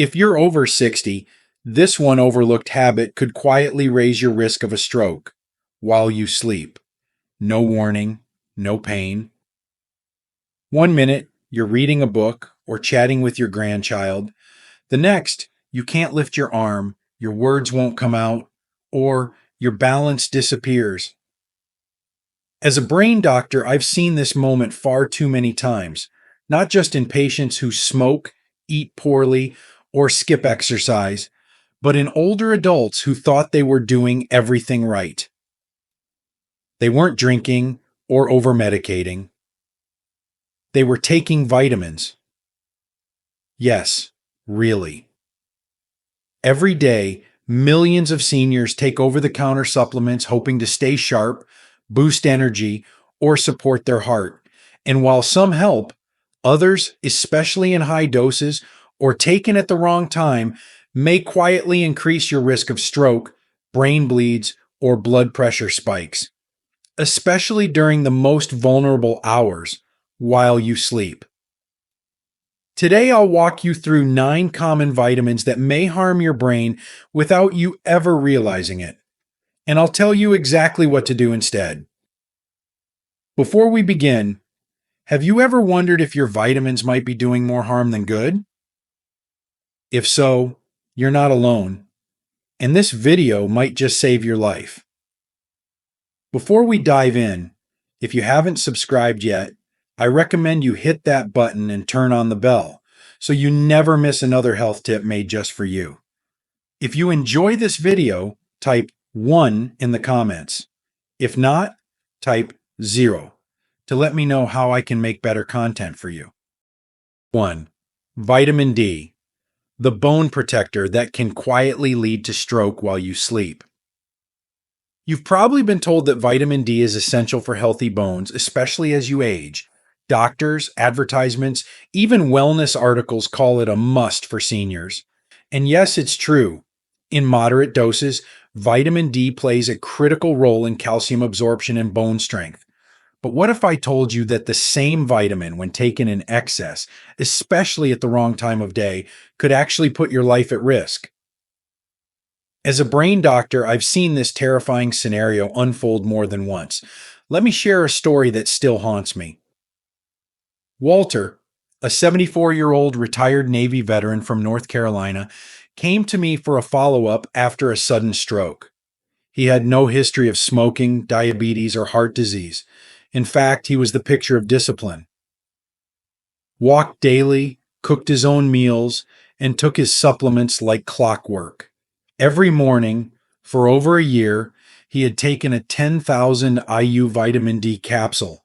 If you're over 60, this one overlooked habit could quietly raise your risk of a stroke while you sleep. No warning, no pain. 1 minute, you're reading a book or chatting with your grandchild. The next, you can't lift your arm, your words won't come out, or your balance disappears. As a brain doctor, I've seen this moment far too many times, not just in patients who smoke, eat poorly, or skip exercise, but in older adults who thought they were doing everything right. They weren't drinking or over-medicating. They were taking vitamins. Yes, really. Every day, millions of seniors take over-the-counter supplements hoping to stay sharp, boost energy, or support their heart. And while some help, others, especially in high doses or taken at the wrong time, may quietly increase your risk of stroke, brain bleeds, or blood pressure spikes, especially during the most vulnerable hours while you sleep. Today, I'll walk you through 9 common vitamins that may harm your brain without you ever realizing it. And I'll tell you exactly what to do instead. Before we begin, have you ever wondered if your vitamins might be doing more harm than good? If so, you're not alone, and this video might just save your life. Before we dive in, if you haven't subscribed yet, I recommend you hit that button and turn on the bell so you never miss another health tip made just for you. If you enjoy this video, type 1 in the comments. If not, type 0 to let me know how I can make better content for you. 1. Vitamin D, the bone protector that can quietly lead to stroke while you sleep. You've probably been told that vitamin D is essential for healthy bones, especially as you age. Doctors, advertisements, even wellness articles call it a must for seniors. And yes, it's true. In moderate doses, vitamin D plays a critical role in calcium absorption and bone strength. But what if I told you that the same vitamin, when taken in excess, especially at the wrong time of day, could actually put your life at risk? As a brain doctor, I've seen this terrifying scenario unfold more than once. Let me share a story that still haunts me. Walter, a 74-year-old retired Navy veteran from North Carolina, came to me for a follow-up after a sudden stroke. He had no history of smoking, diabetes, or heart disease. In fact, he was the picture of discipline. Walked daily, cooked his own meals, and took his supplements like clockwork. Every morning, for over a year, he had taken a 10,000 IU vitamin D capsule,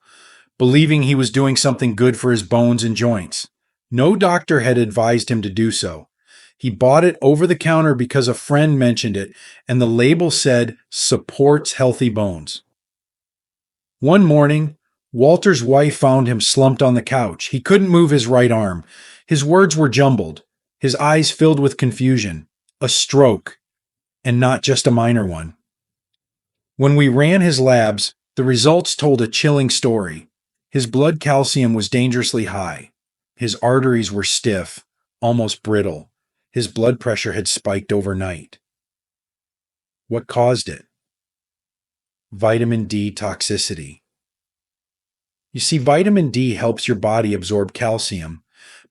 believing he was doing something good for his bones and joints. No doctor had advised him to do so. He bought it over the counter because a friend mentioned it, and the label said, "Supports healthy bones." One morning, Walter's wife found him slumped on the couch. He couldn't move his right arm. His words were jumbled, his eyes filled with confusion. A stroke, and not just a minor one. When we ran his labs, the results told a chilling story. His blood calcium was dangerously high. His arteries were stiff, almost brittle. His blood pressure had spiked overnight. What caused it? Vitamin D toxicity. You see, vitamin D helps your body absorb calcium,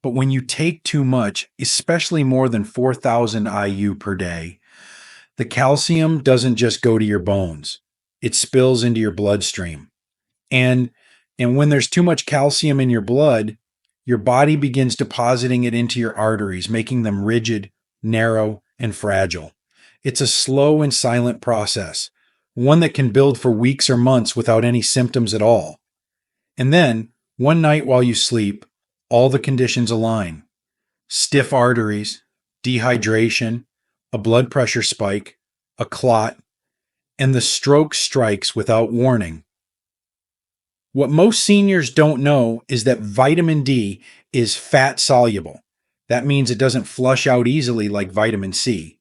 but when you take too much, especially more than 4,000 IU per day, the calcium doesn't just go to your bones. It spills into your bloodstream. And when there's too much calcium in your blood, your body begins depositing it into your arteries, making them rigid, narrow, and fragile. It's a slow and silent process, one that can build for weeks or months without any symptoms at all. And then, one night while you sleep, all the conditions align. Stiff arteries, dehydration, a blood pressure spike, a clot, and the stroke strikes without warning. What most seniors don't know is that vitamin D is fat soluble. That means it doesn't flush out easily like vitamin C.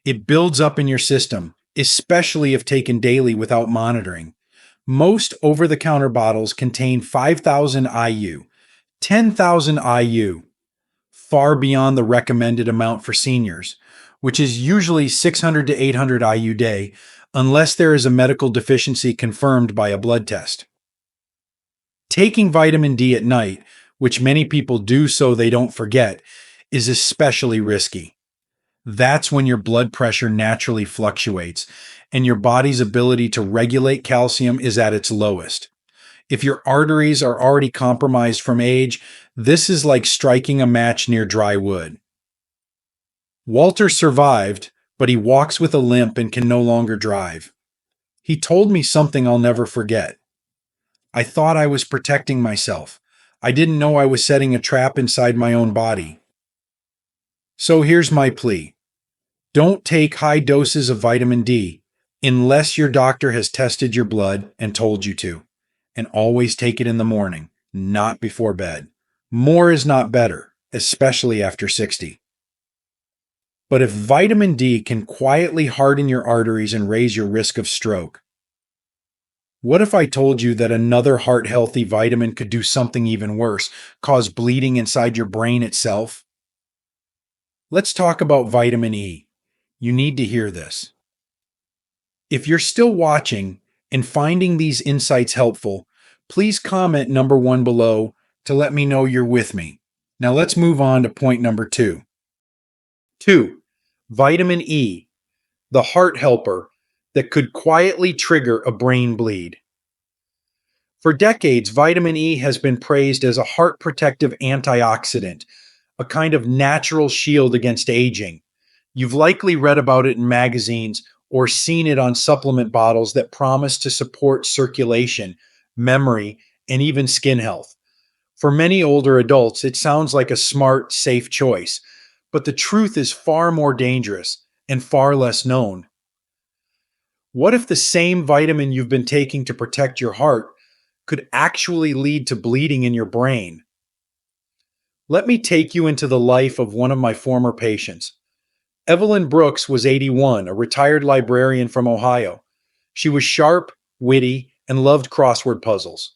It builds up in your system, especially if taken daily without monitoring. Most over-the-counter bottles contain 5,000 IU, 10,000 IU, far beyond the recommended amount for seniors, which is usually 600 to 800 IU day, unless there is a medical deficiency confirmed by a blood test. Taking vitamin D at night, which many people do so they don't forget, is especially risky. That's when your blood pressure naturally fluctuates and your body's ability to regulate calcium is at its lowest. If your arteries are already compromised from age, this is like striking a match near dry wood. Walter survived, but he walks with a limp and can no longer drive. He told me something I'll never forget. I thought I was protecting myself. I didn't know I was setting a trap inside my own body. So here's my plea. Don't take high doses of vitamin D unless your doctor has tested your blood and told you to. And always take it in the morning, not before bed. More is not better, especially after 60. But if vitamin D can quietly harden your arteries and raise your risk of stroke, what if I told you that another heart-healthy vitamin could do something even worse, cause bleeding inside your brain itself? Let's talk about vitamin E. You need to hear this. If you're still watching and finding these insights helpful, please comment number 1 below to let me know you're with me. Now let's move on to point number 2. 2. Vitamin E, the heart helper that could quietly trigger a brain bleed. For decades, vitamin E has been praised as a heart protective antioxidant, a kind of natural shield against aging. You've likely read about it in magazines or seen it on supplement bottles that promise to support circulation, memory, and even skin health. For many older adults, it sounds like a smart, safe choice, but the truth is far more dangerous and far less known. What if the same vitamin you've been taking to protect your heart could actually lead to bleeding in your brain? Let me take you into the life of one of my former patients. Evelyn Brooks was 81, a retired librarian from Ohio. She was sharp, witty, and loved crossword puzzles.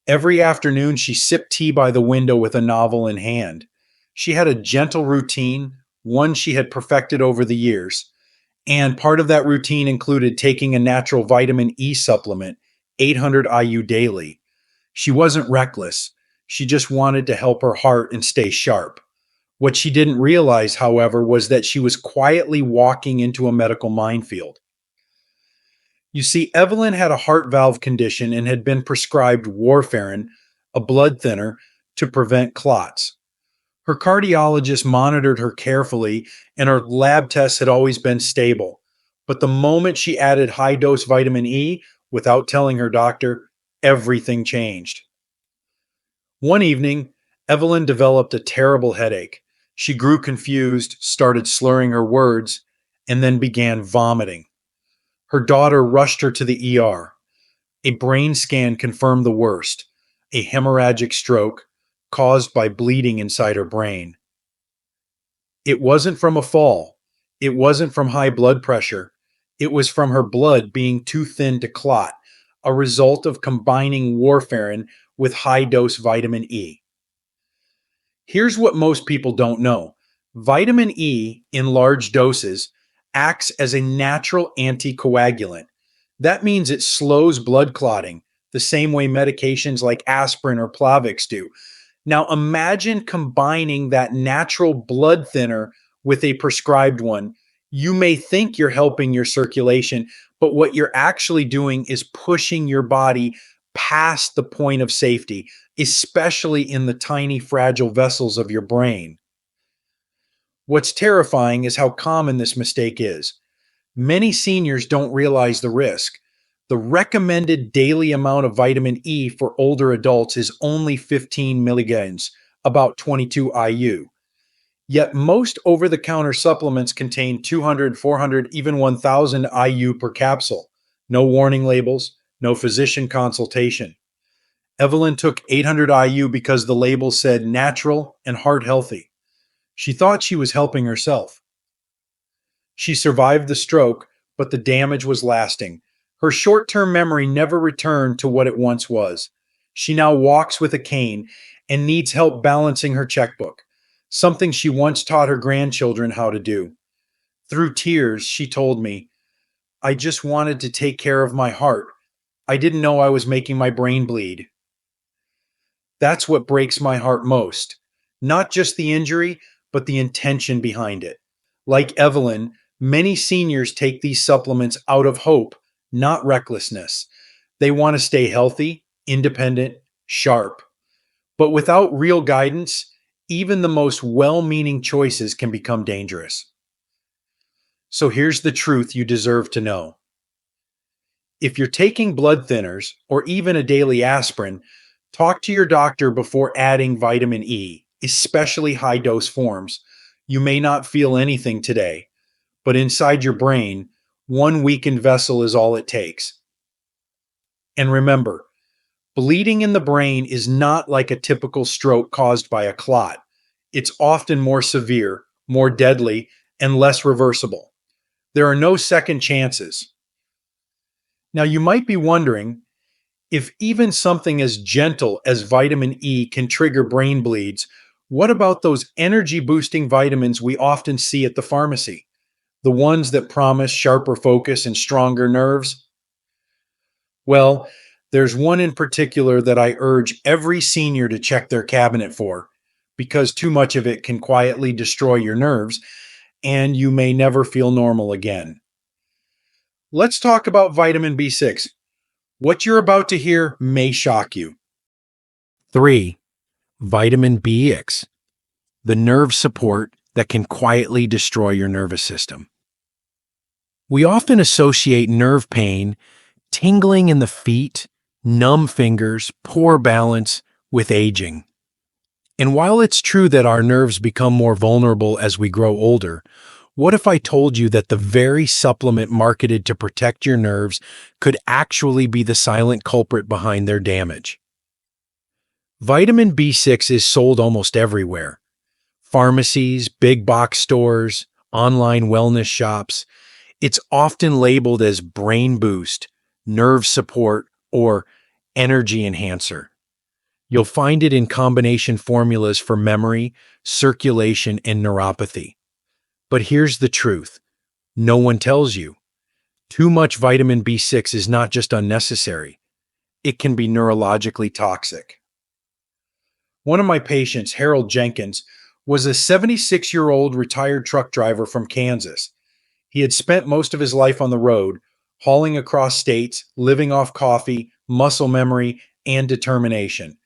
Every afternoon, she sipped tea by the window with a novel in hand. She had a gentle routine, one she had perfected over the years. And part of that routine included taking a natural vitamin E supplement, 800 IU daily. She wasn't reckless. She just wanted to help her heart and stay sharp. What she didn't realize, however, was that she was quietly walking into a medical minefield. You see, Evelyn had a heart valve condition and had been prescribed warfarin, a blood thinner, to prevent clots. Her cardiologist monitored her carefully, and her lab tests had always been stable. But the moment she added high-dose vitamin E, without telling her doctor, everything changed. One evening, Evelyn developed a terrible headache. She grew confused, started slurring her words, and then began vomiting. Her daughter rushed her to the ER. A brain scan confirmed the worst, a hemorrhagic stroke caused by bleeding inside her brain. It wasn't from a fall. It wasn't from high blood pressure. It was from her blood being too thin to clot, a result of combining warfarin with high-dose vitamin E. Here's what most people don't know. Vitamin E, in large doses, acts as a natural anticoagulant. That means it slows blood clotting, the same way medications like aspirin or Plavix do. Now imagine combining that natural blood thinner with a prescribed one. You may think you're helping your circulation, but what you're actually doing is pushing your body past the point of safety, especially in the tiny, fragile vessels of your brain. What's terrifying is how common this mistake is. Many seniors don't realize the risk. The recommended daily amount of vitamin E for older adults is only 15 milligrams, about 22 IU. Yet most over-the-counter supplements contain 200, 400, even 1,000 IU per capsule. No warning labels, no physician consultation. Evelyn took 800 IU because the label said natural and heart healthy. She thought she was helping herself. She survived the stroke, but the damage was lasting. Her short-term memory never returned to what it once was. She now walks with a cane and needs help balancing her checkbook. something she once taught her grandchildren how to do. Through tears, she told me, I just wanted to take care of my heart. I didn't know I was making my brain bleed. That's what breaks my heart most. Not just the injury, but the intention behind it. Like Evelyn, many seniors take these supplements out of hope, not recklessness. They want to stay healthy, independent, sharp. But without real guidance, even the most well meaning choices can become dangerous. So here's the truth you deserve to know. If you're taking blood thinners or even a daily aspirin, talk to your doctor before adding vitamin E, especially high dose forms. You may not feel anything today, but inside your brain, one weakened vessel is all it takes. And remember, bleeding in the brain is not like a typical stroke caused by a clot. It's often more severe, more deadly, and less reversible. There are no second chances. Now, you might be wondering, if even something as gentle as vitamin E can trigger brain bleeds, what about those energy boosting vitamins we often see at the pharmacy? The ones that promise sharper focus and stronger nerves? Well, there's one in particular that I urge every senior to check their cabinet for, because too much of it can quietly destroy your nerves and you may never feel normal again. Let's talk about vitamin B6. What you're about to hear may shock you. 3. Vitamin BX, the nerve support that can quietly destroy your nervous system. We often associate nerve pain, tingling in the feet, numb fingers, poor balance with aging. And while it's true that our nerves become more vulnerable as we grow older, what if I told you that the very supplement marketed to protect your nerves could actually be the silent culprit behind their damage? Vitamin B6 is sold almost everywhere. Pharmacies, big box stores, online wellness shops. It's often labeled as brain boost, nerve support, or energy enhancer. You'll find it in combination formulas for memory, circulation, and neuropathy. But here's the truth. No one tells you. Too much vitamin B6 is not just unnecessary. It can be neurologically toxic. One of my patients, Harold Jenkins, was a 76-year-old retired truck driver from Kansas. He had spent most of his life on the road, hauling across states, living off coffee, muscle memory, and determination.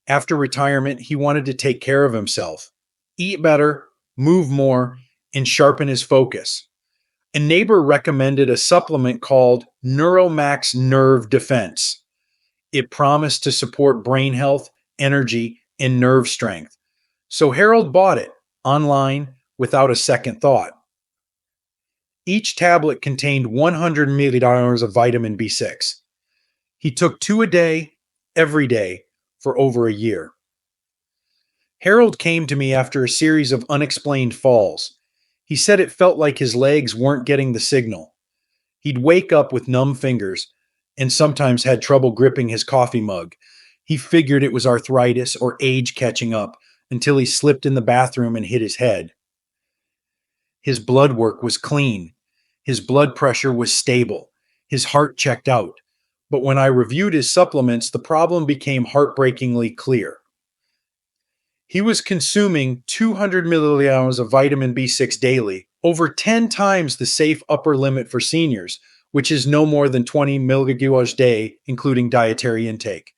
After retirement, he wanted to take care of himself, eat better, move more, and sharpen his focus. A neighbor recommended a supplement called Neuromax Nerve Defense. It promised to support brain health, energy, and nerve strength. So Harold bought it online without a second thought. Each tablet contained 100 milliliters of vitamin B6. He took 2 a day, every day, for over a year. Harold came to me after a series of unexplained falls. He said it felt like his legs weren't getting the signal. He'd wake up with numb fingers and sometimes had trouble gripping his coffee mug. He figured it was arthritis or age catching up until he slipped in the bathroom and hit his head. His blood work was clean. His blood pressure was stable. His heart checked out. But when I reviewed his supplements, the problem became heartbreakingly clear. He was consuming 200 milliliters of vitamin B6 daily, over 10 times the safe upper limit for seniors, which is no more than 20 milligrams a day, including dietary intake.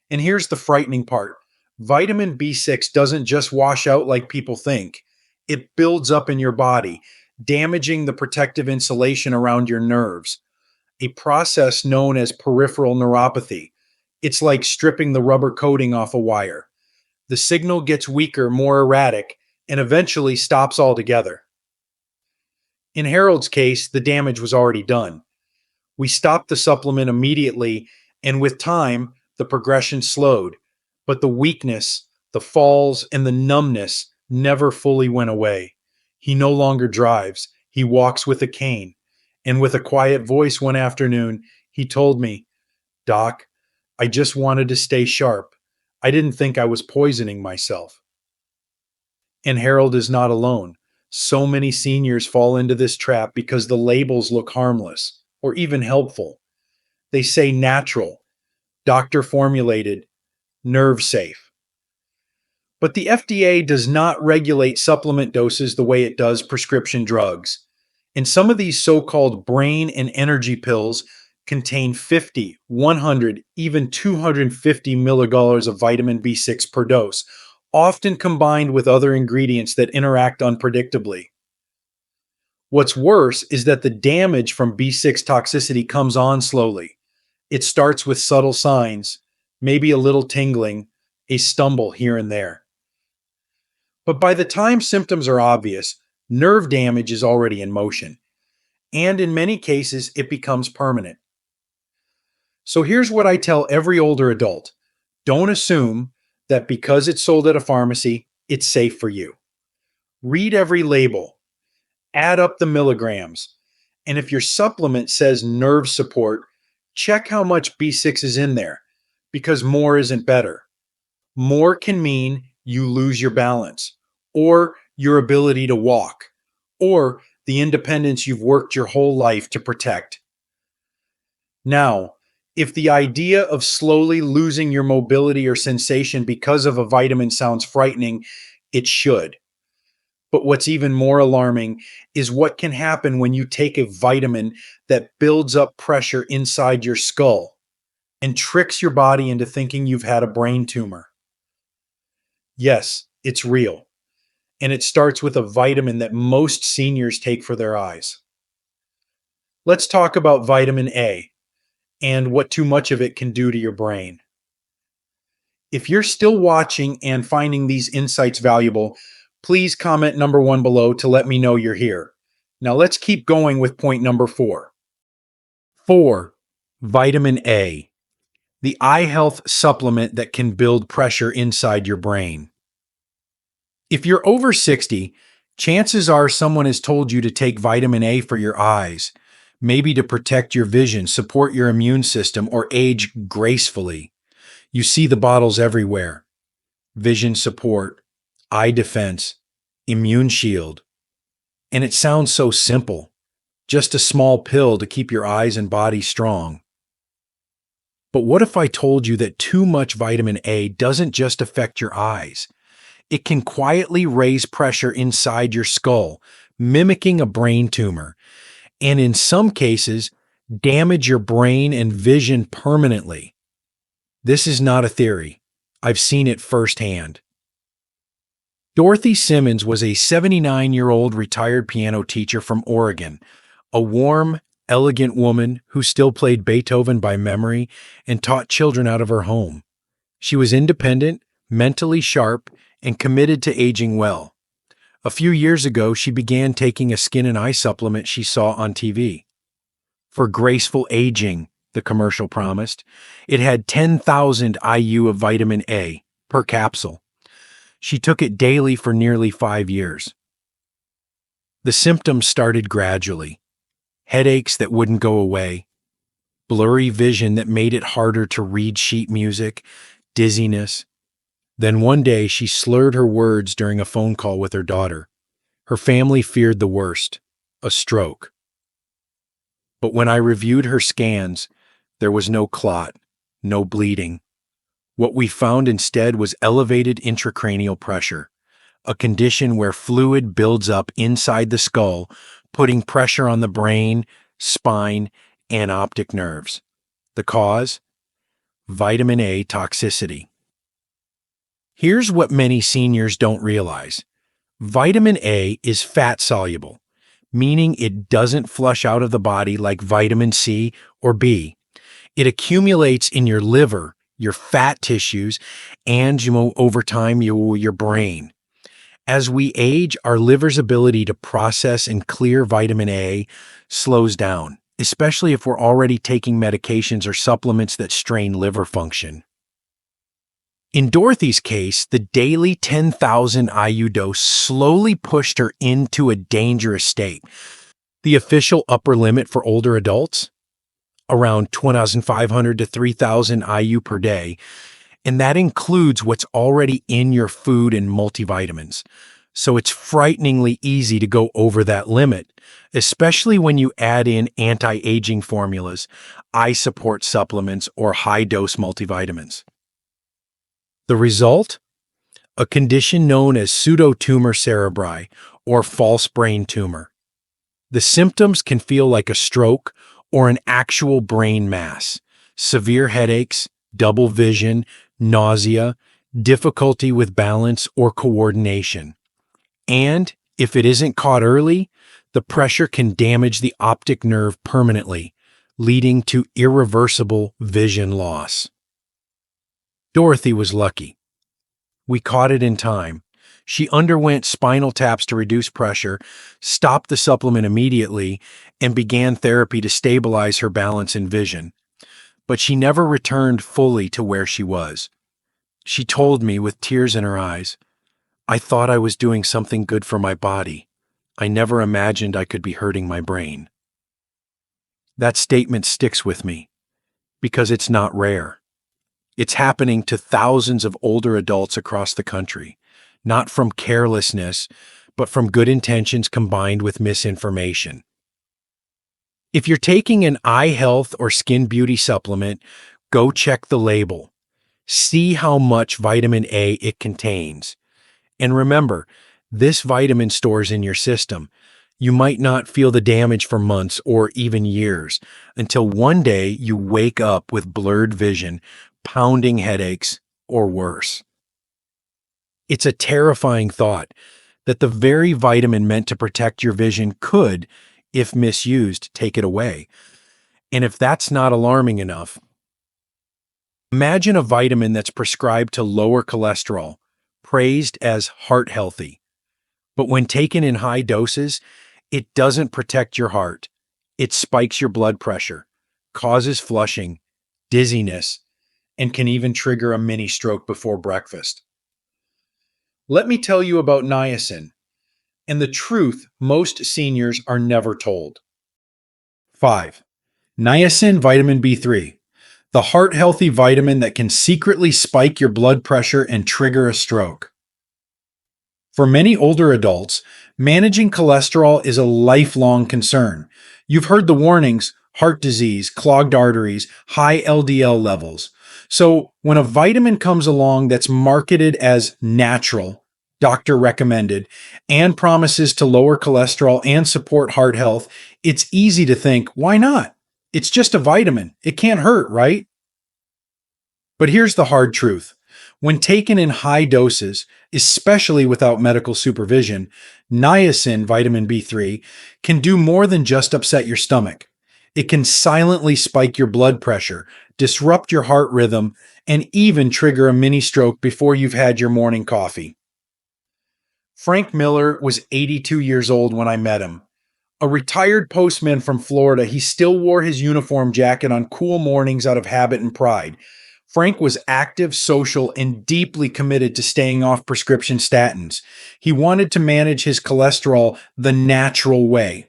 And here's the frightening part. Vitamin B6 doesn't just wash out like people think. It builds up in your body, damaging the protective insulation around your nerves, a process known as peripheral neuropathy. It's like stripping the rubber coating off a wire. The signal gets weaker, more erratic, and eventually stops altogether. In Harold's case, the damage was already done. We stopped the supplement immediately, and with time, the progression slowed. But the weakness, the falls, and the numbness never fully went away. He no longer drives. He walks with a cane. And with a quiet voice one afternoon, he told me, Doc, I just wanted to stay sharp. I didn't think I was poisoning myself. And Harold is not alone. So many seniors fall into this trap because the labels look harmless or even helpful. They say natural, doctor formulated, nerve safe. But the FDA does not regulate supplement doses the way it does prescription drugs. And some of these so called brain and energy pills contain 50, 100, even 250 milligallons of vitamin B6 per dose, often combined with other ingredients that interact unpredictably. What's worse is that the damage from B6 toxicity comes on slowly. It starts with subtle signs, maybe a little tingling, a stumble here and there. But by the time symptoms are obvious, nerve damage is already in motion. And in many cases, it becomes permanent. So here's what I tell every older adult: don't assume that because it's sold at a pharmacy, it's safe for you. Read every label, add up the milligrams, and if your supplement says nerve support, check how much B6 is in there, because more isn't better. More can mean you lose your balance, or your ability to walk, or the independence you've worked your whole life to protect. Now, if the idea of slowly losing your mobility or sensation because of a vitamin sounds frightening, it should. But what's even more alarming is what can happen when you take a vitamin that builds up pressure inside your skull and tricks your body into thinking you've had a brain tumor. Yes, it's real. And it starts with a vitamin that most seniors take for their eyes. Let's talk about vitamin A and what too much of it can do to your brain. If you're still watching and finding these insights valuable, please comment number 1 below to let me know you're here. Now let's keep going with point number 4. 4. Vitamin A, the eye health supplement that can build pressure inside your brain. If you're over 60, chances are someone has told you to take vitamin A for your eyes, maybe to protect your vision, support your immune system, or age gracefully. You see the bottles everywhere: vision support, eye defense, immune shield. And it sounds so simple, just a small pill to keep your eyes and body strong. But what if I told you that too much vitamin A doesn't just affect your eyes? It can quietly raise pressure inside your skull, mimicking a brain tumor, and in some cases, damage your brain and vision permanently. This is not a theory. I've seen it firsthand. Dorothy Simmons was a 79-year-old retired piano teacher from Oregon, a warm, elegant woman who still played Beethoven by memory and taught children out of her home. She was independent, mentally sharp, and committed to aging well. A few years ago, she began taking a skin and eye supplement she saw on TV. For graceful aging, the commercial promised. It had 10,000 IU of vitamin A per capsule. She took it daily for nearly 5 years. The symptoms started gradually: headaches that wouldn't go away, blurry vision that made it harder to read sheet music, dizziness. Then one day she slurred her words during a phone call with her daughter. Her family feared the worst: a stroke. But when I reviewed her scans, there was no clot, no bleeding. What we found instead was elevated intracranial pressure, a condition where fluid builds up inside the skull, putting pressure on the brain, spine, and optic nerves. The cause? Vitamin A toxicity. Here's what many seniors don't realize. Vitamin A is fat-soluble, meaning it doesn't flush out of the body like vitamin C or B. It accumulates in your liver, your fat tissues, and over time, your brain. As we age, our liver's ability to process and clear vitamin A slows down, especially if we're already taking medications or supplements that strain liver function. In Dorothy's case, the daily 10,000 IU dose slowly pushed her into a dangerous state. The official upper limit for older adults? Around 2,500 to 3,000 IU per day, and that includes what's already in your food and multivitamins. So it's frighteningly easy to go over that limit, especially when you add in anti-aging formulas, eye support supplements, or high-dose multivitamins. The result? A condition known as pseudotumor cerebri, or false brain tumor. The symptoms can feel like a stroke or an actual brain mass, severe headaches, double vision, nausea, difficulty with balance or coordination. And if it isn't caught early, the pressure can damage the optic nerve permanently, leading to irreversible vision loss. Dorothy was lucky. We caught it in time. She underwent spinal taps to reduce pressure, stopped the supplement immediately, and began therapy to stabilize her balance and vision. But she never returned fully to where she was. She told me with tears in her eyes, "I thought I was doing something good for my body. I never imagined I could be hurting my brain." That statement sticks with me because it's not rare. It's happening to thousands of older adults across the country, not from carelessness, but from good intentions combined with misinformation. If you're taking an eye health or skin beauty supplement, go check the label. See how much vitamin A it contains. And remember, this vitamin stores in your system. You might not feel the damage for months or even years until one day you wake up with blurred vision, pounding headaches, or worse. It's a terrifying thought that the very vitamin meant to protect your vision could, if misused, take it away. And if that's not alarming enough, imagine a vitamin that's prescribed to lower cholesterol, praised as heart healthy. But when taken in high doses, it doesn't protect your heart. It spikes your blood pressure, causes flushing, dizziness, and can even trigger a mini stroke before breakfast. Let me tell you about niacin and the truth most seniors are never told. 5. Niacin vitamin B3, the heart healthy vitamin that can secretly spike your blood pressure and trigger a stroke. For many older adults, managing cholesterol is a lifelong concern. You've heard the warnings: heart disease, clogged arteries, high LDL levels. So, when a vitamin comes along that's marketed as natural, doctor recommended, and promises to lower cholesterol and support heart health, it's easy to think, why not? It's just a vitamin. It can't hurt, right? But here's the hard truth. When taken in high doses, especially without medical supervision, niacin, vitamin B3, can do more than just upset your stomach. It can silently spike your blood pressure, disrupt your heart rhythm, and even trigger a mini stroke before you've had your morning coffee. Frank Miller was 82 years old when I met him. A retired postman from Florida, he still wore his uniform jacket on cool mornings out of habit and pride. Frank was active, social, and deeply committed to staying off prescription statins. He wanted to manage his cholesterol the natural way.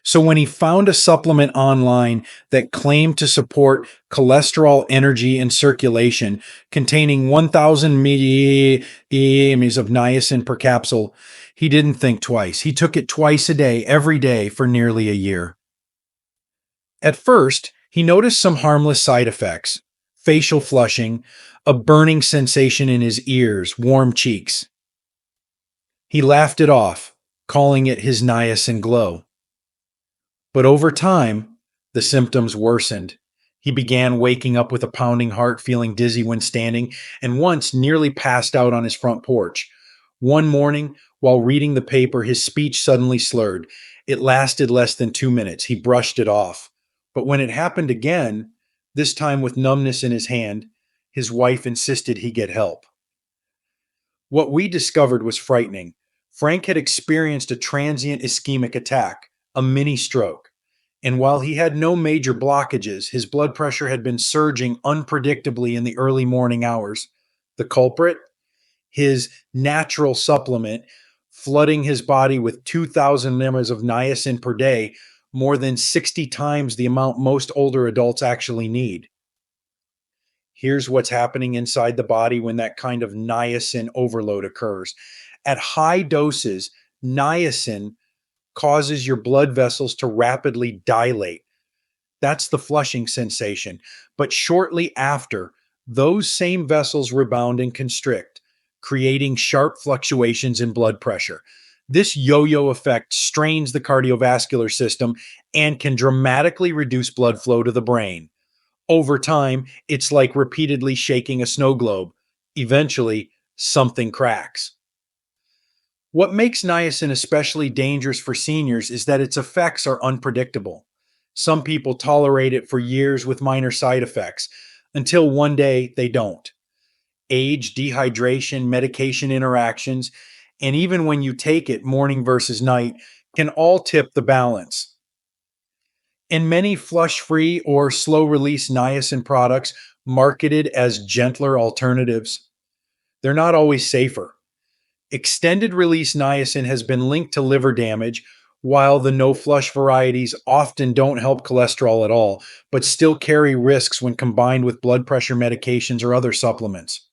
So when he found a supplement online that claimed to support cholesterol, energy, and circulation, containing 1,000 milligrams of niacin per capsule, he didn't think twice. He took it twice a day, every day, for nearly a year. At first, he noticed some harmless side effects: facial flushing, a burning sensation in his ears, warm cheeks. He laughed it off, calling it his niacin glow. But over time, the symptoms worsened. He began waking up with a pounding heart, feeling dizzy when standing, and once nearly passed out on his front porch. One morning, while reading the paper, his speech suddenly slurred. It lasted less than 2 minutes. He brushed it off. But when it happened again, this time with numbness in his hand, his wife insisted he get help. What we discovered was frightening. Frank had experienced a transient ischemic attack, a mini stroke. And while he had no major blockages, his blood pressure had been surging unpredictably in the early morning hours. The culprit? His natural supplement, flooding his body with 2,000 milligrams of niacin per day, more than 60 times the amount most older adults actually need. Here's what's happening inside the body when that kind of niacin overload occurs. At high doses, niacin causes your blood vessels to rapidly dilate. That's the flushing sensation. But shortly after, those same vessels rebound and constrict, creating sharp fluctuations in blood pressure. This yo yo effect strains the cardiovascular system and can dramatically reduce blood flow to the brain. Over time, it's like repeatedly shaking a snow globe. Eventually, something cracks. What makes niacin especially dangerous for seniors is that its effects are unpredictable. Some people tolerate it for years with minor side effects, until one day they don't. Age, dehydration, medication interactions, and even when you take it morning versus night can all tip the balance. And many flush free or slow release niacin products marketed as gentler alternatives, they're not always safer. Extended release niacin has been linked to liver damage, while the no flush varieties often don't help cholesterol at all, but still carry risks when combined with blood pressure medications or other supplements.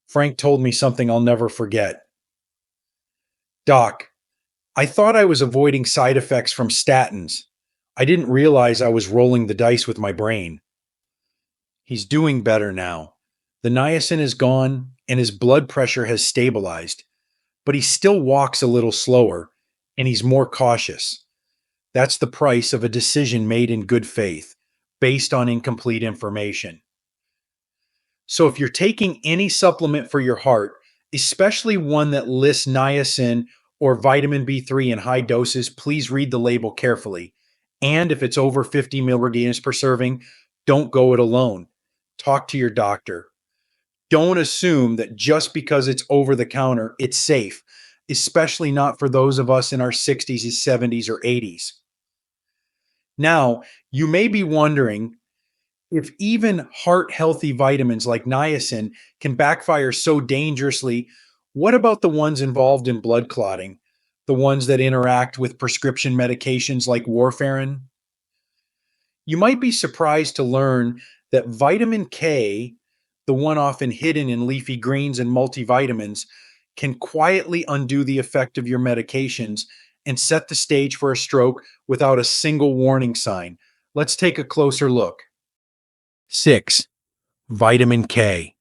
Frank told me something I'll never forget. Doc, I thought I was avoiding side effects from statins. I didn't realize I was rolling the dice with my brain. He's doing better now. The niacin is gone and his blood pressure has stabilized, but he still walks a little slower and he's more cautious. That's the price of a decision made in good faith, based on incomplete information. So if you're taking any supplement for your heart, especially one that lists niacin or vitamin B3 in high doses, please read the label carefully. And if it's over 50 milligrams per serving, don't go it alone. Talk to your doctor. Don't assume that just because it's over the counter, it's safe, especially not for those of us in our 60s, 70s, or 80s. Now, you may be wondering if even heart healthy vitamins like niacin can backfire so dangerously, what about the ones involved in blood clotting? The ones that interact with prescription medications like warfarin? You might be surprised to learn that vitamin K, the one often hidden in leafy greens and multivitamins, can quietly undo the effect of your medications and set the stage for a stroke without a single warning sign. Let's take a closer look. 6. Vitamin K,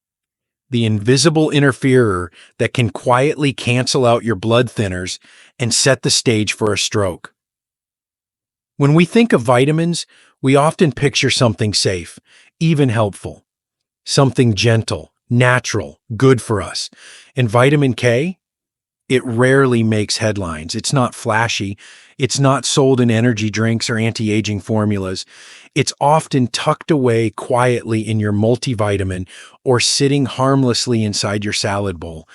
the invisible interferer that can quietly cancel out your blood thinners and set the stage for a stroke. When we think of vitamins, we often picture something safe, even helpful, something gentle, natural, good for us. And vitamin K? It rarely makes headlines. It's not flashy. It's not sold in energy drinks or anti-aging formulas. It's often tucked away quietly in your multivitamin or sitting harmlessly inside your salad bowl.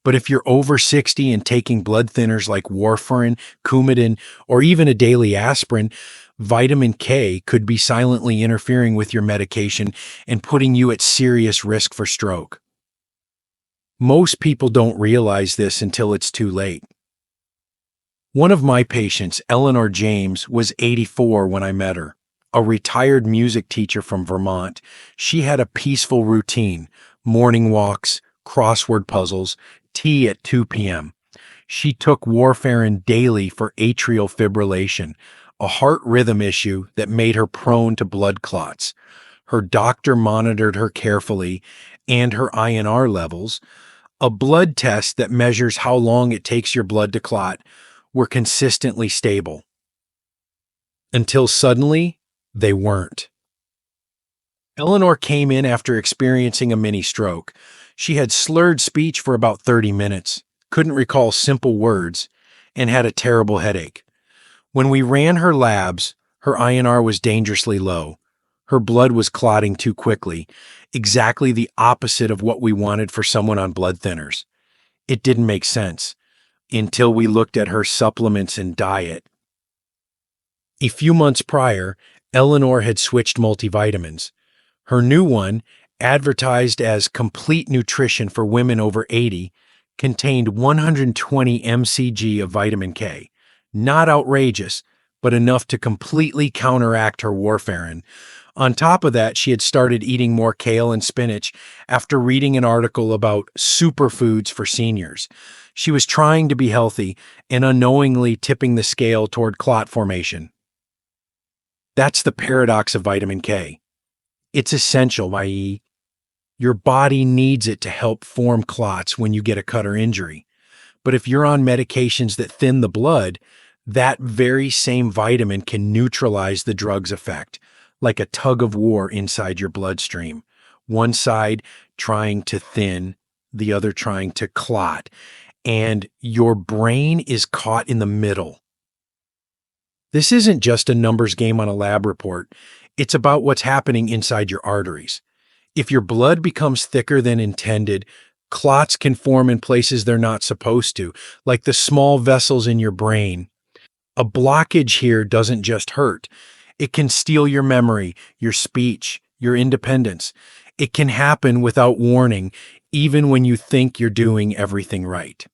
But if you're over 60 and taking blood thinners like warfarin, Coumadin, or even a daily aspirin, vitamin K could be silently interfering with your medication and putting you at serious risk for stroke. Most people don't realize this until it's too late. One of my patients, Eleanor James, was 84 when I met her. A retired music teacher from Vermont, she had a peaceful routine: morning walks, crossword puzzles, tea at 2 p.m. She took warfarin daily for atrial fibrillation, a heart rhythm issue that made her prone to blood clots. Her doctor monitored her carefully, and her INR levels, a blood test that measures how long it takes your blood to clot, were consistently stable. Until suddenly, they weren't. Eleanor came in after experiencing a mini stroke. She had slurred speech for about 30 minutes, couldn't recall simple words, and had a terrible headache. When we ran her labs, her INR was dangerously low. Her blood was clotting too quickly, exactly the opposite of what we wanted for someone on blood thinners. It didn't make sense until we looked at her supplements and diet. A few months prior, Eleanor had switched multivitamins. Her new one, advertised as complete nutrition for women over 80, contained 120 mcg of vitamin K. Not outrageous, but enough to completely counteract her warfarin. On top of that, she had started eating more kale and spinach after reading an article about superfoods for seniors. She was trying to be healthy and unknowingly tipping the scale toward clot formation. That's the paradox of vitamin K. It's essential, i.e., your body needs it to help form clots when you get a cut or injury. But if you're on medications that thin the blood, that very same vitamin can neutralize the drug's effect, like a tug of war inside your bloodstream. One side trying to thin, the other trying to clot, and your brain is caught in the middle. This isn't just a numbers game on a lab report. It's about what's happening inside your arteries. If your blood becomes thicker than intended, clots can form in places they're not supposed to, like the small vessels in your brain. A blockage here doesn't just hurt. It can steal your memory, your speech, your independence. It can happen without warning, even when you think you're doing everything right.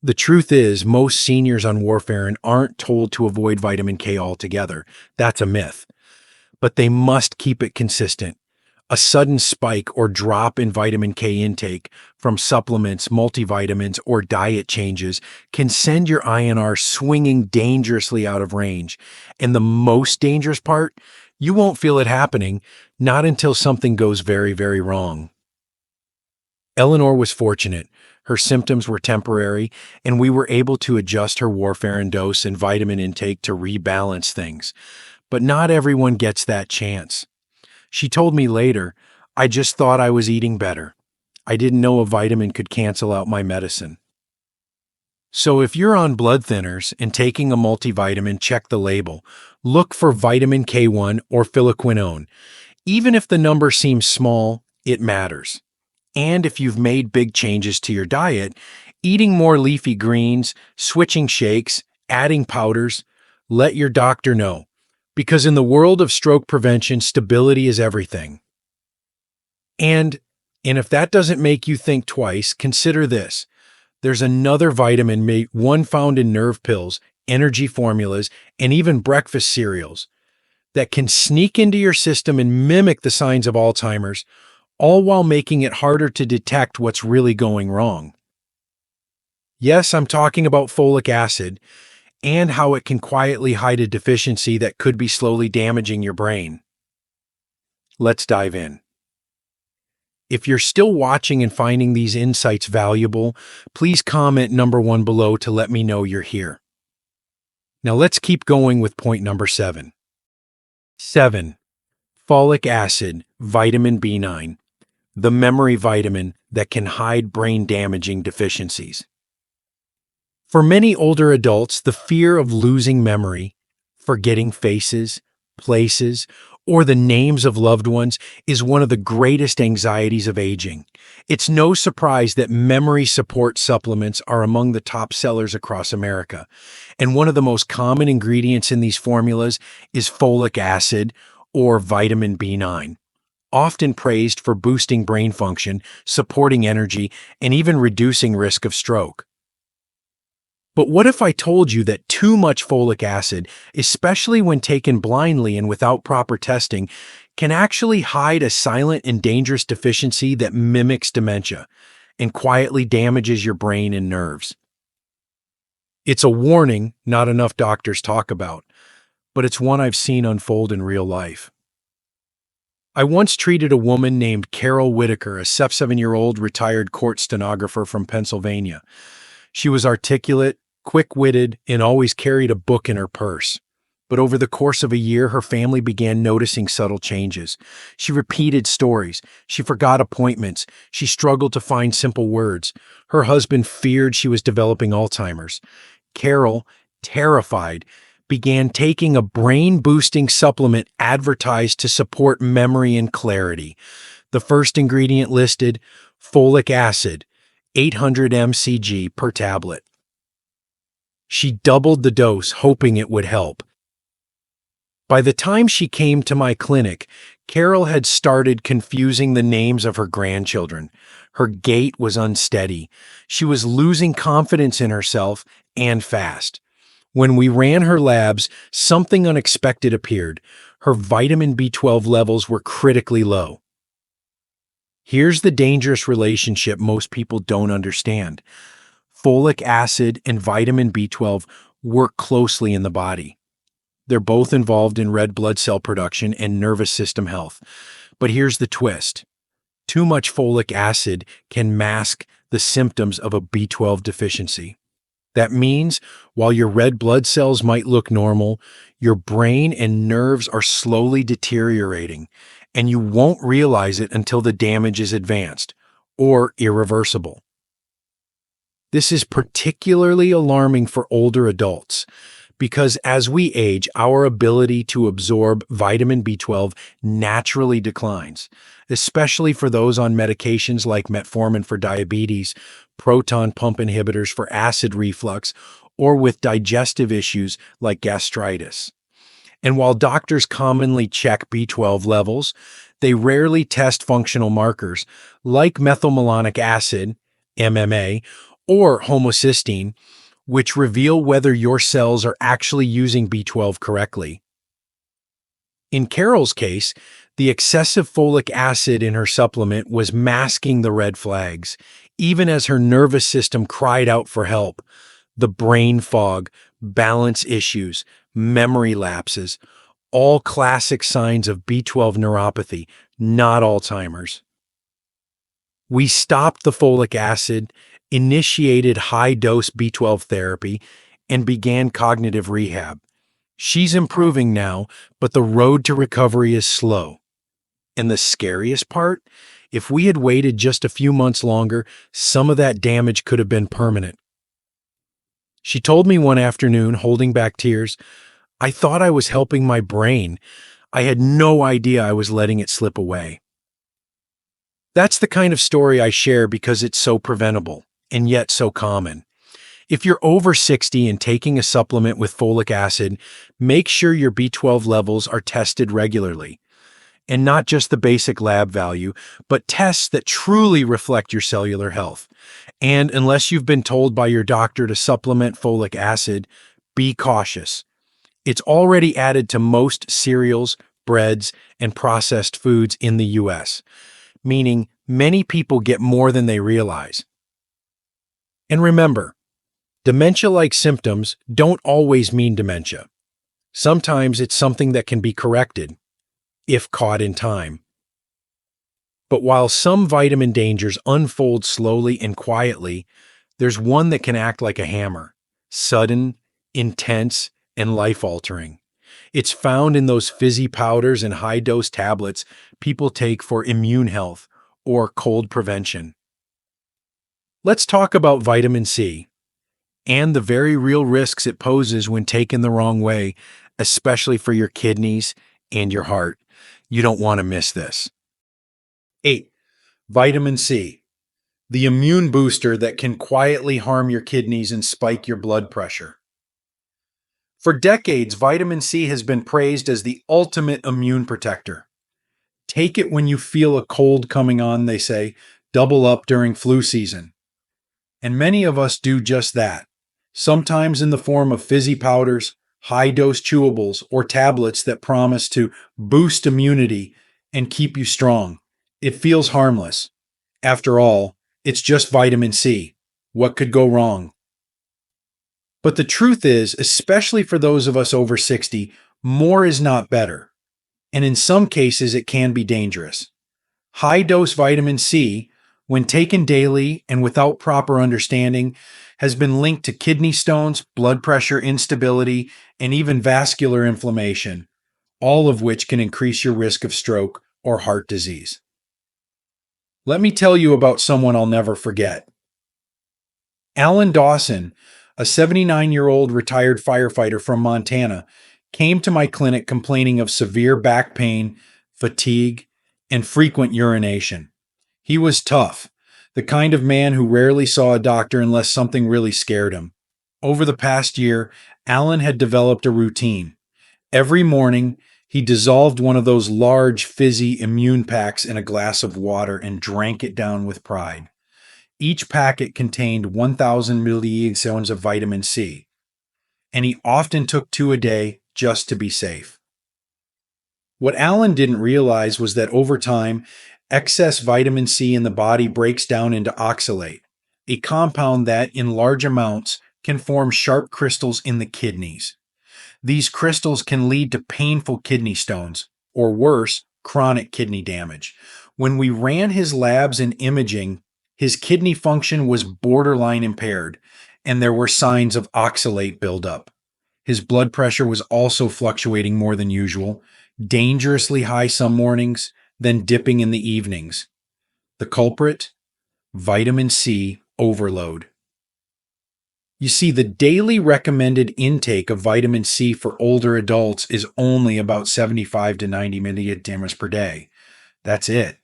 The truth is, most seniors on warfarin aren't told to avoid vitamin K altogether. That's a myth. But they must keep it consistent. A sudden spike or drop in vitamin K intake from supplements, multivitamins, or diet changes can send your INR swinging dangerously out of range. And the most dangerous part, you won't feel it happening, not until something goes very, very wrong. Eleanor was fortunate. Her symptoms were temporary, and we were able to adjust her warfarin dose and vitamin intake to rebalance things. But not everyone gets that chance. She told me later, "I just thought I was eating better. I didn't know a vitamin could cancel out my medicine." So if you're on blood thinners and taking a multivitamin, check the label. Look for vitamin K1 or phylloquinone. Even if the number seems small, it matters. And if you've made big changes to your diet, eating more leafy greens, switching shakes, adding powders, let your doctor know. Because in the world of stroke prevention, stability is everything. And if that doesn't make you think twice, consider this. There's another vitamin, one found in nerve pills, energy formulas, and even breakfast cereals, that can sneak into your system and mimic the signs of Alzheimer's, all while making it harder to detect what's really going wrong. Yes, I'm talking about folic acid and how it can quietly hide a deficiency that could be slowly damaging your brain. Let's dive in. If you're still watching and finding these insights valuable, please comment number 1 below to let me know you're here. Now let's keep going with point number 7. 7. Folic acid, vitamin B9, the memory vitamin that can hide brain-damaging deficiencies. For many older adults, the fear of losing memory, forgetting faces, places, or the names of loved ones is one of the greatest anxieties of aging. It's no surprise that memory support supplements are among the top sellers across America. And one of the most common ingredients in these formulas is folic acid or vitamin B9, often praised for boosting brain function, supporting energy, and even reducing risk of stroke. But what if I told you that too much folic acid, especially when taken blindly and without proper testing, can actually hide a silent and dangerous deficiency that mimics dementia and quietly damages your brain and nerves? It's a warning not enough doctors talk about, but it's one I've seen unfold in real life. I once treated a woman named Carol Whitaker, a 77-year-old retired court stenographer from Pennsylvania. She was articulate, quick-witted, and always carried a book in her purse. But over the course of a year, her family began noticing subtle changes. She repeated stories. She forgot appointments. She struggled to find simple words. Her husband feared she was developing Alzheimer's. Carol, terrified, began taking a brain-boosting supplement advertised to support memory and clarity. The first ingredient listed, folic acid, 800 mcg per tablet. She doubled the dose, hoping it would help. By the time she came to my clinic, Carol had started confusing the names of her grandchildren. Her gait was unsteady. She was losing confidence in herself and fast. When we ran her labs, something unexpected appeared. her vitamin B12 levels were critically low. Here's the dangerous relationship most people don't understand. Folic acid and vitamin B12 work closely in the body. They're both involved in red blood cell production and nervous system health. But here's the twist. Too much folic acid can mask the symptoms of a B12 deficiency. That means while your red blood cells might look normal, your brain and nerves are slowly deteriorating, and you won't realize it until the damage is advanced or irreversible. This is particularly alarming for older adults because as we age, our ability to absorb vitamin B12 naturally declines, especially for those on medications like metformin for diabetes, proton pump inhibitors for acid reflux, or with digestive issues like gastritis. And while doctors commonly check B12 levels, they rarely test functional markers like methylmalonic acid, MMA, or homocysteine, which reveal whether your cells are actually using B12 correctly. In Carol's case, the excessive folic acid in her supplement was masking the red flags, even as her nervous system cried out for help. The brain fog, balance issues, memory lapses, all classic signs of B12 neuropathy, not Alzheimer's. We stopped the folic acid, initiated high-dose B12 therapy, and began cognitive rehab. She's improving now, but the road to recovery is slow. And the scariest part? If we had waited just a few months longer, some of that damage could have been permanent. She told me one afternoon, holding back tears, "I thought I was helping my brain. I had no idea I was letting it slip away." That's the kind of story I share because it's so preventable, and yet so common. If you're over 60 and taking a supplement with folic acid, make sure your B12 levels are tested regularly. And not just the basic lab value, but tests that truly reflect your cellular health. And unless you've been told by your doctor to supplement folic acid, be cautious. It's already added to most cereals, breads, and processed foods in the US, meaning many people get more than they realize. And remember, dementia-like symptoms don't always mean dementia. Sometimes it's something that can be corrected, if caught in time. But while some vitamin dangers unfold slowly and quietly, there's one that can act like a hammer, sudden, intense, and life-altering. It's found in those fizzy powders and high-dose tablets people take for immune health or cold prevention. Let's talk about vitamin C and the very real risks it poses when taken the wrong way, especially for your kidneys and your heart. You don't want to miss this. 8. Vitamin C, the immune booster that can quietly harm your kidneys and spike your blood pressure. For decades, vitamin C has been praised as the ultimate immune protector. Take it when you feel a cold coming on, they say, double up during flu season. And many of us do just that, sometimes in the form of fizzy powders, high-dose chewables, or tablets that promise to boost immunity and keep you strong. It feels harmless. After all, it's just vitamin C. What could go wrong? But the truth is, especially for those of us over 60, more is not better. And in some cases, it can be dangerous. High-dose vitamin C, when taken daily and without proper understanding, has been linked to kidney stones, blood pressure instability, and even vascular inflammation, all of which can increase your risk of stroke or heart disease. Let me tell you about someone I'll never forget. Alan Dawson, a 79-year-old retired firefighter from Montana, came to my clinic complaining of severe back pain, fatigue, and frequent urination. He was tough, the kind of man who rarely saw a doctor unless something really scared him. Over the past year, Alan had developed a routine. Every morning, he dissolved one of those large, fizzy immune packs in a glass of water and drank it down with pride. Each packet contained 1,000 milliliters of vitamin C, and he often took 2 a day just to be safe. What Alan didn't realize was that over time, excess vitamin C in the body breaks down into oxalate, a compound that, in large amounts, can form sharp crystals in the kidneys. These crystals can lead to painful kidney stones, or worse, chronic kidney damage. When we ran his labs and imaging, his kidney function was borderline impaired, and there were signs of oxalate buildup. His blood pressure was also fluctuating more than usual, dangerously high some mornings, then dipping in the evenings. The culprit? Vitamin C overload. You see, the daily recommended intake of vitamin C for older adults is only about 75 to 90 milligrams per day. That's it.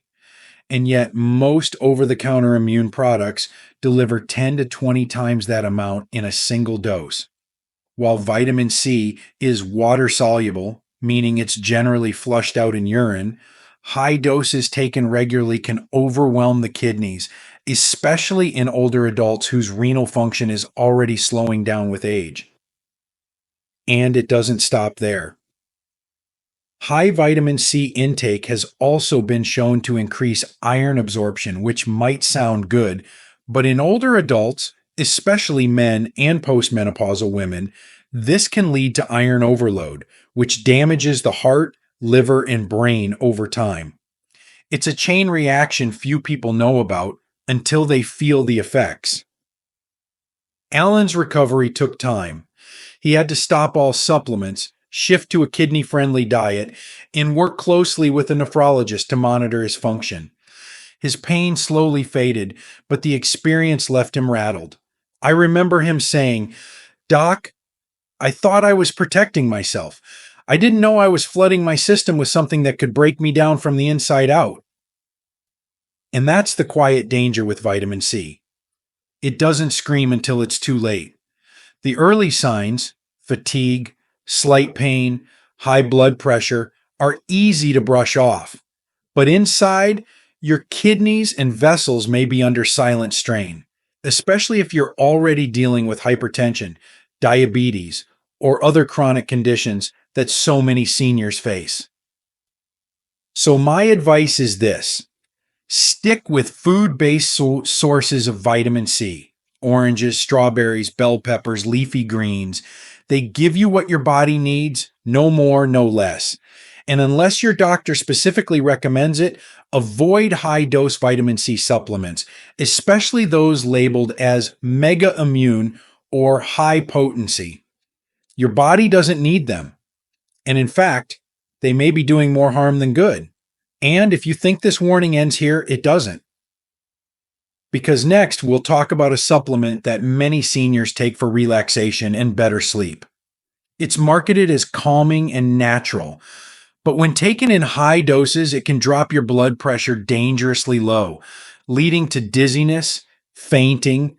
And yet, most over the counter immune products deliver 10 to 20 times that amount in a single dose. While vitamin C is water soluble, meaning it's generally flushed out in urine, high doses taken regularly can overwhelm the kidneys, especially in older adults whose renal function is already slowing down with age. And it doesn't stop there. High vitamin C intake has also been shown to increase iron absorption, which might sound good, but in older adults, especially men and postmenopausal women, this can lead to iron overload, which damages the heart, liver, and brain over time. It's a chain reaction few people know about until they feel the effects. Alan's recovery took time. He had to stop all supplements, shift to a kidney-friendly diet, and work closely with a nephrologist to monitor his function. His pain slowly faded, but the experience left him rattled. I remember him saying, "Doc, I thought I was protecting myself. I didn't know I was flooding my system with something that could break me down from the inside out." And that's the quiet danger with vitamin C. It doesn't scream until it's too late. The early signs, fatigue, slight pain, high blood pressure, are easy to brush off. But inside, your kidneys and vessels may be under silent strain, especially if you're already dealing with hypertension, diabetes, or other chronic conditions that so many seniors face. So my advice is this: stick with food-based sources of vitamin C. Oranges, strawberries, bell peppers, leafy greens. They give you what your body needs, no more, no less. And unless your doctor specifically recommends it, avoid high-dose vitamin C supplements, especially those labeled as mega immune or high potency. Your body doesn't need them. And in fact, they may be doing more harm than good. And if you think this warning ends here, it doesn't. Because next, we'll talk about a supplement that many seniors take for relaxation and better sleep. It's marketed as calming and natural, but when taken in high doses, it can drop your blood pressure dangerously low, leading to dizziness, fainting,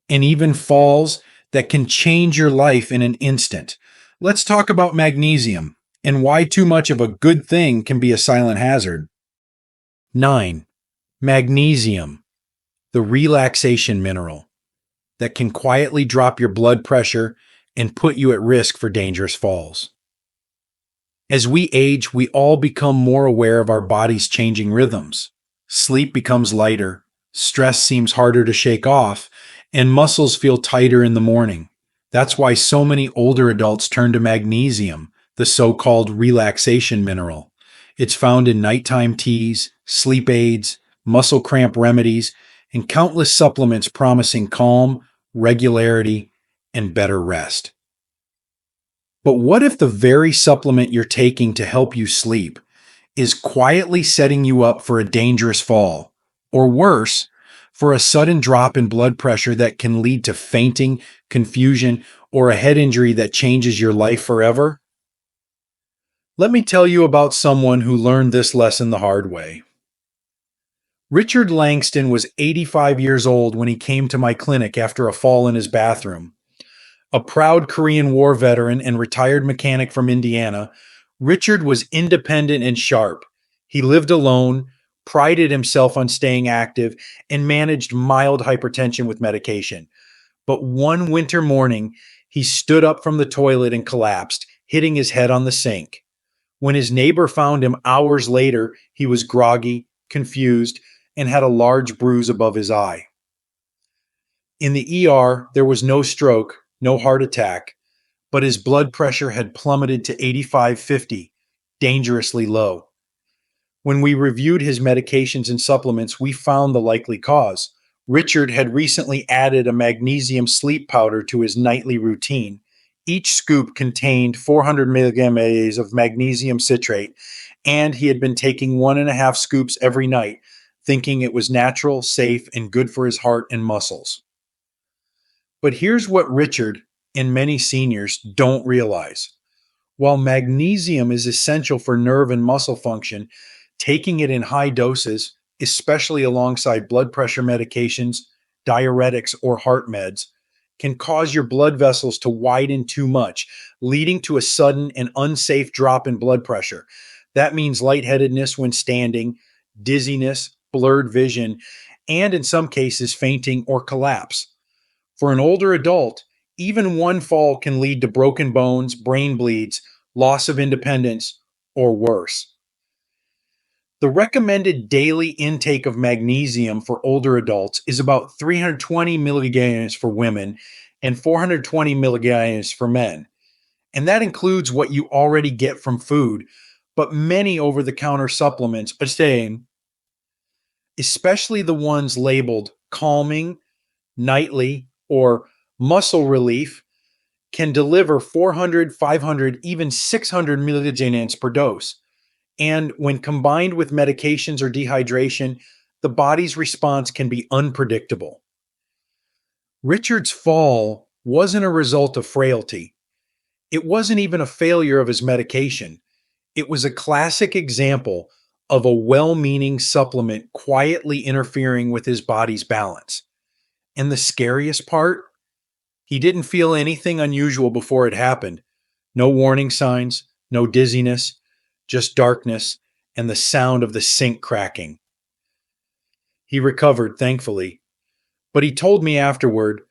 and even falls that can change your life in an instant. Let's talk about magnesium and why too much of a good thing can be a silent hazard. 9. Magnesium, the relaxation mineral that can quietly drop your blood pressure and put you at risk for dangerous falls. As we age, we all become more aware of our body's changing rhythms. Sleep becomes lighter, stress seems harder to shake off, and muscles feel tighter in the morning. That's why so many older adults turn to magnesium, the so-called relaxation mineral. It's found in nighttime teas, sleep aids, muscle cramp remedies, and countless supplements promising calm, regularity, and better rest. But what if the very supplement you're taking to help you sleep is quietly setting you up for a dangerous fall, or worse, for a sudden drop in blood pressure that can lead to fainting, confusion, or a head injury that changes your life forever? Let me tell you about someone who learned this lesson the hard way. Richard Langston was 85 years old when he came to my clinic after a fall in his bathroom. A proud Korean War veteran and retired mechanic from Indiana, Richard was independent and sharp. He lived alone, prided himself on staying active, and managed mild hypertension with medication. But one winter morning, he stood up from the toilet and collapsed, hitting his head on the sink. When his neighbor found him hours later, he was groggy, confused, and had a large bruise above his eye. In the ER, there was no stroke, no heart attack, but his blood pressure had plummeted to 85/50, dangerously low. When we reviewed his medications and supplements, we found the likely cause. Richard had recently added a magnesium sleep powder to his nightly routine. Each scoop contained 400 milligrams of magnesium citrate, and he had been taking 1.5 scoops every night, thinking it was natural, safe, and good for his heart and muscles. But here's what Richard and many seniors don't realize. While magnesium is essential for nerve and muscle function, taking it in high doses, especially alongside blood pressure medications, diuretics, or heart meds, can cause your blood vessels to widen too much, leading to a sudden and unsafe drop in blood pressure. That means lightheadedness when standing, dizziness, blurred vision, and in some cases, fainting or collapse. For an older adult, even one fall can lead to broken bones, brain bleeds, loss of independence, or worse. The recommended daily intake of magnesium for older adults is about 320 milligrams for women and 420 milligrams for men. And that includes what you already get from food, but many over the counter supplements are saying, especially the ones labeled calming, nightly, or muscle relief, can deliver 400, 500, even 600 milligrams per dose. And when combined with medications or dehydration, the body's response can be unpredictable. Richard's fall wasn't a result of frailty. It wasn't even a failure of his medication. It was a classic example of a well-meaning supplement quietly interfering with his body's balance. And the scariest part? He didn't feel anything unusual before it happened. No warning signs, no dizziness, just darkness and the sound of the sink cracking. He recovered, thankfully, but he told me afterward,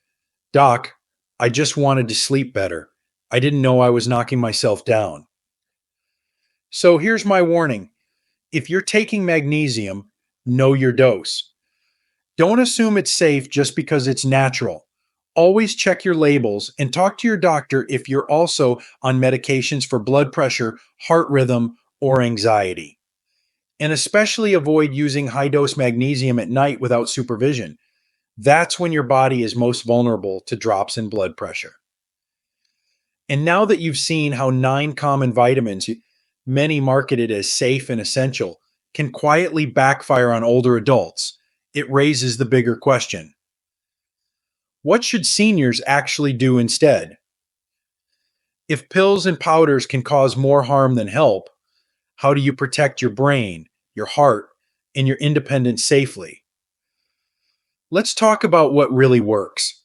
"Doc, I just wanted to sleep better. I didn't know I was knocking myself down." So here's my warning. If you're taking magnesium, know your dose. Don't assume it's safe just because it's natural. Always check your labels and talk to your doctor if you're also on medications for blood pressure, heart rhythm, or anxiety. And especially avoid using high dose magnesium at night without supervision. That's when your body is most vulnerable to drops in blood pressure. And now that you've seen how 9 common vitamins, many marketed as safe and essential, can quietly backfire on older adults, it raises the bigger question. What should seniors actually do instead? If pills and powders can cause more harm than help, how do you protect your brain, your heart, and your independence safely? Let's talk about what really works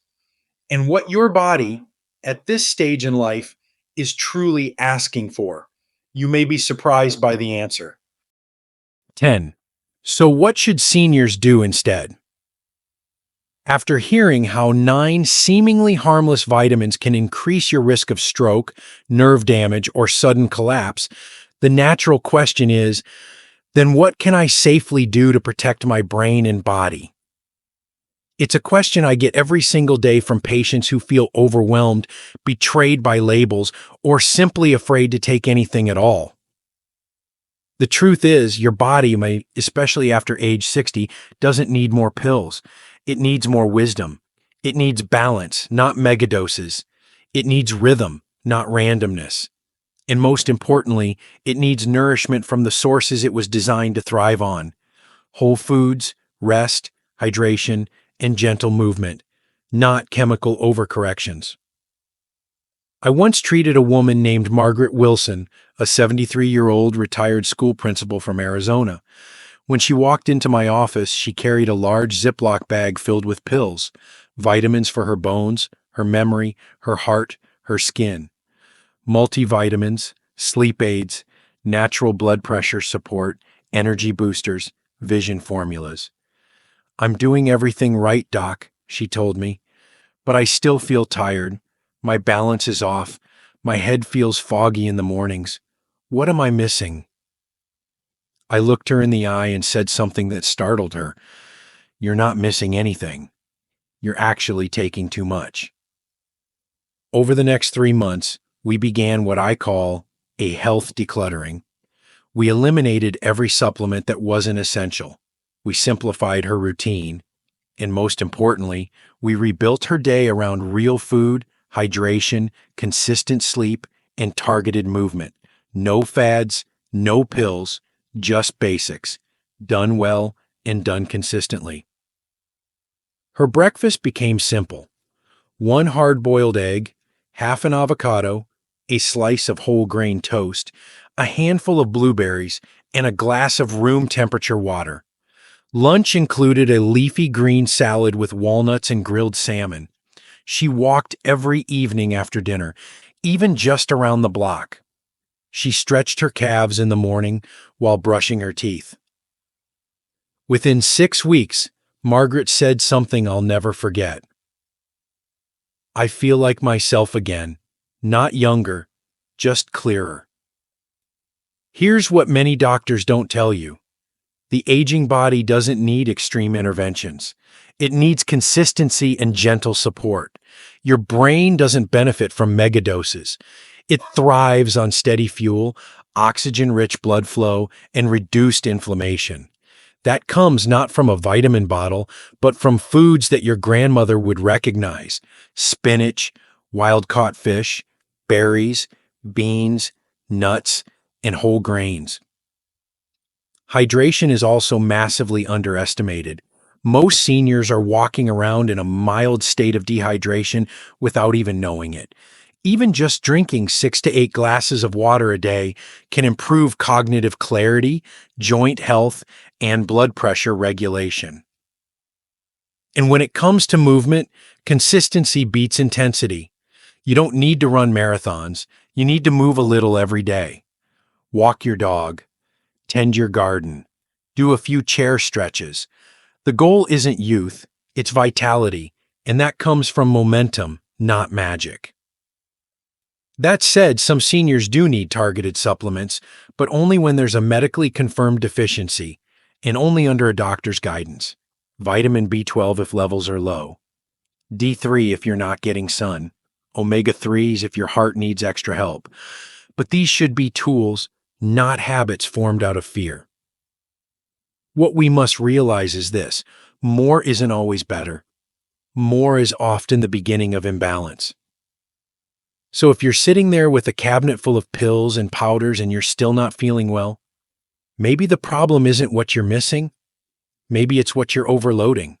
and what your body, at this stage in life, is truly asking for. You may be surprised by the answer. 10. So, what should seniors do instead? After hearing how 9 seemingly harmless vitamins can increase your risk of stroke, nerve damage, or sudden collapse, the natural question is, then what can I safely do to protect my brain and body? It's a question I get every single day from patients who feel overwhelmed, betrayed by labels, or simply afraid to take anything at all. The truth is, your body may, especially after age 60, doesn't need more pills. It needs more wisdom. It needs balance, not megadoses. It needs rhythm, not randomness. And most importantly, it needs nourishment from the sources it was designed to thrive on: whole foods, rest, hydration, and gentle movement, not chemical overcorrections. I once treated a woman named Margaret Wilson, a 73-year-old retired school principal from Arizona. When she walked into my office, she carried a large Ziploc bag filled with pills, vitamins for her bones, her memory, her heart, her skin, multivitamins, sleep aids, natural blood pressure support, energy boosters, vision formulas. "I'm doing everything right, Doc," she told me, "but I still feel tired. My balance is off. My head feels foggy in the mornings. What am I missing? I looked her in the eye and said something that startled her. You're not missing anything. You're actually taking too much. Over the next 3 months, we began what I call a health decluttering. We eliminated every supplement that wasn't essential. We simplified her routine. And most importantly, we rebuilt her day around real food, hydration, consistent sleep, and targeted movement. No fads, no pills, just basics, done well and done consistently. Her breakfast became simple: one hard-boiled egg, half an avocado, a slice of whole grain toast, a handful of blueberries, and a glass of room temperature water. Lunch included a leafy green salad with walnuts and grilled salmon. She walked every evening after dinner, even just around the block. She stretched her calves in the morning while brushing her teeth. Within 6 weeks, Margaret said something I'll never forget. I feel like myself again, not younger, just clearer. Here's what many doctors don't tell you. The aging body doesn't need extreme interventions. It needs consistency and gentle support. Your brain doesn't benefit from megadoses. It thrives on steady fuel, oxygen-rich blood flow, and reduced inflammation. That comes not from a vitamin bottle, but from foods that your grandmother would recognize: spinach, wild-caught fish, berries, beans, nuts, and whole grains. Hydration is also massively underestimated. Most seniors are walking around in a mild state of dehydration without even knowing it. Even just drinking 6 to 8 glasses of water a day can improve cognitive clarity, joint health, and blood pressure regulation. And when it comes to movement, consistency beats intensity. You don't need to run marathons. You need to move a little every day. Walk your dog. Tend your garden. Do a few chair stretches. The goal isn't youth, it's vitality, and that comes from momentum, not magic. That said, some seniors do need targeted supplements, but only when there's a medically confirmed deficiency, and only under a doctor's guidance. Vitamin B12 if levels are low, D3 if you're not getting sun, omega-3s if your heart needs extra help. But these should be tools, not habits formed out of fear. What we must realize is this: more isn't always better. More is often the beginning of imbalance. So if you're sitting there with a cabinet full of pills and powders and you're still not feeling well, maybe the problem isn't what you're missing, maybe it's what you're overloading.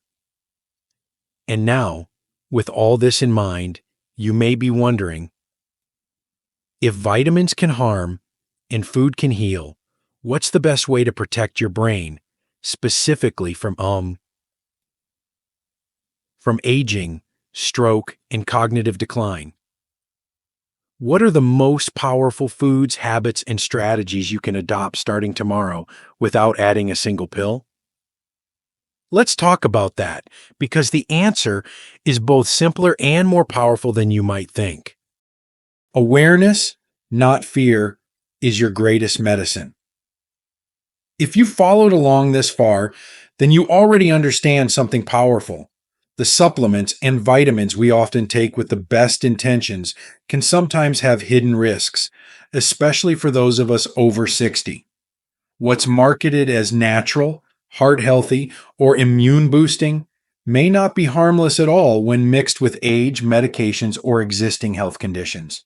And now, with all this in mind, you may be wondering, if vitamins can harm and food can heal, what's the best way to protect your brain, specifically from aging, stroke, and cognitive decline? What are the most powerful foods, habits, and strategies you can adopt starting tomorrow without adding a single pill? Let's talk about that, because the answer is both simpler and more powerful than you might think. Awareness, not fear, is your greatest medicine. If you followed along this far, then you already understand something powerful. The supplements and vitamins we often take with the best intentions can sometimes have hidden risks, especially for those of us over 60. What's marketed as natural, heart healthy, or immune boosting may not be harmless at all when mixed with age, medications, or existing health conditions.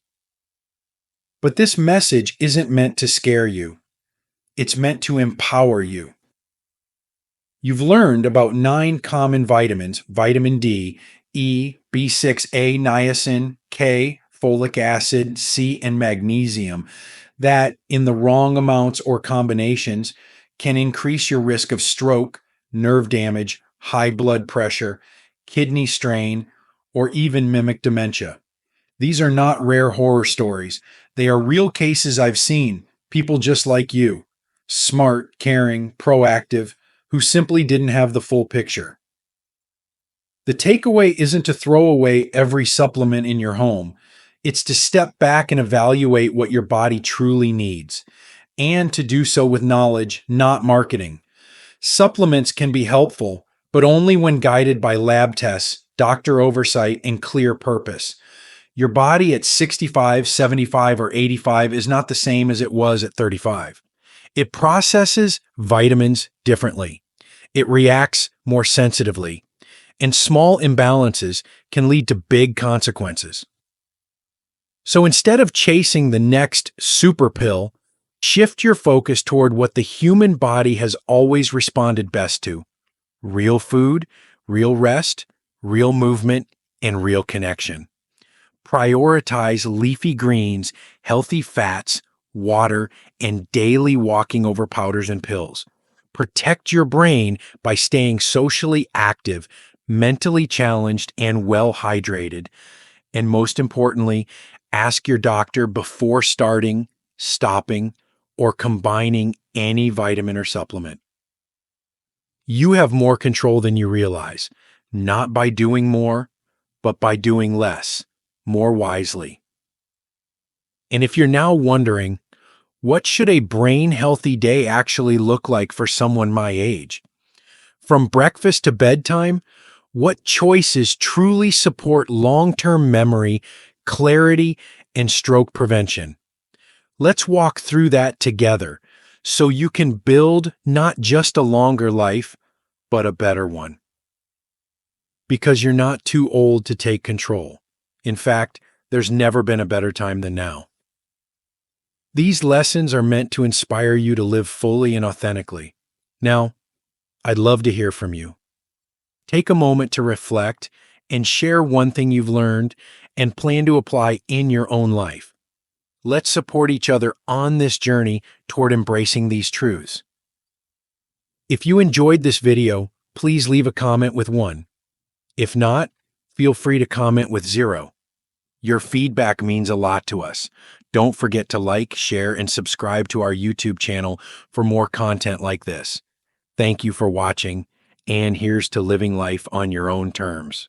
But this message isn't meant to scare you. It's meant to empower you. You've learned about 9 common vitamins: vitamin D, E, B6A, niacin, K, folic acid, C, and magnesium, that in the wrong amounts or combinations can increase your risk of stroke, nerve damage, high blood pressure, kidney strain, or even mimic dementia. These are not rare horror stories. They are real cases I've seen, people just like you, smart, caring, proactive, who simply didn't have the full picture. The takeaway isn't to throw away every supplement in your home. It's to step back and evaluate what your body truly needs, and to do so with knowledge, not marketing. Supplements can be helpful, but only when guided by lab tests, doctor oversight, and clear purpose. Your body at 65, 75, or 85 is not the same as it was at 35. It processes vitamins differently. It reacts more sensitively, and small imbalances can lead to big consequences. So instead of chasing the next super pill, shift your focus toward what the human body has always responded best to: real food, real rest, real movement, and real connection. Prioritize leafy greens, healthy fats, water, and daily walking over powders and pills. Protect your brain by staying socially active, mentally challenged, and well hydrated. And most importantly, ask your doctor before starting, stopping, or combining any vitamin or supplement. You have more control than you realize, not by doing more, but by doing less, more wisely. And if you're now wondering, what should a brain healthy day actually look like for someone my age? From breakfast to bedtime, what choices truly support long-term memory, clarity, and stroke prevention? Let's walk through that together so you can build not just a longer life, but a better one. Because you're not too old to take control. In fact, there's never been a better time than now. These lessons are meant to inspire you to live fully and authentically. Now, I'd love to hear from you. Take a moment to reflect and share one thing you've learned and plan to apply in your own life. Let's support each other on this journey toward embracing these truths. If you enjoyed this video, please leave a comment with 1. If not, feel free to comment with 0. Your feedback means a lot to us. Don't forget to like, share, and subscribe to our YouTube channel for more content like this. Thank you for watching, and here's to living life on your own terms.